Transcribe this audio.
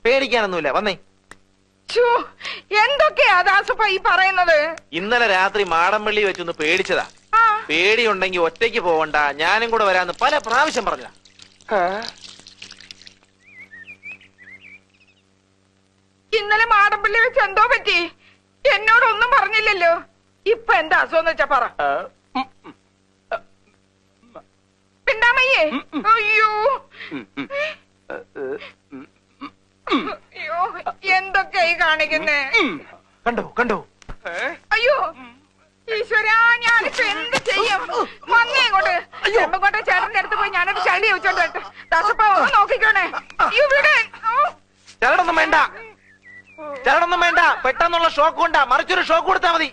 പേടിക്കാനൊന്നുമില്ല, വന്നേ. എന്തൊക്കെയാ ദാസപ്പ ഈ പറയുന്നത്? ഇന്നലെ രാത്രി മാടമ്പള്ളി വെച്ചൊന്ന് പേടിച്ചതാ. പേടിയുണ്ടെങ്കി ഒറ്റയ്ക്ക് പോവണ്ട, ഞാനും കൂടെ വരാന്ന് പല പ്രാവശ്യം പറഞ്ഞ. ഇന്നലെ മാടമ്പള്ളി വെച്ച് എന്തോ പറ്റി? എന്നോടൊന്നും പറഞ്ഞില്ലല്ലോ. ഇപ്പൊ എന്താ അസുഖം വെച്ചാ പറ. പിണ്ടാമയ്യേ, അയ്യോ അയ്യോ, എന്തൊക്കെയായി കാണിക്കുന്നേ? കണ്ടോ കണ്ടോ? അയ്യോ ഈശ്വരാ, ഞാനിപ്പോ എന്ത് ചെയ്യും? വന്നേ ഇങ്ങോട്ട്. ചെമ്പങ്കോട്ടെ ചേട്ടന്റെ അടുത്ത് പോയി ഞാനൊരു ചളി ചോദിച്ചോട്ടെ. ദാസപ്പ ഒന്ന് നോക്കിക്കോണേ. ഇവിടെ ചരടൊന്നും വേണ്ട, ചരടൊന്നും വേണ്ട. പെട്ടെന്നുള്ള ഷോക്ക് കൊണ്ടാ, മറിച്ചൊരു ഷോക്ക് കൊടുത്താ മതി.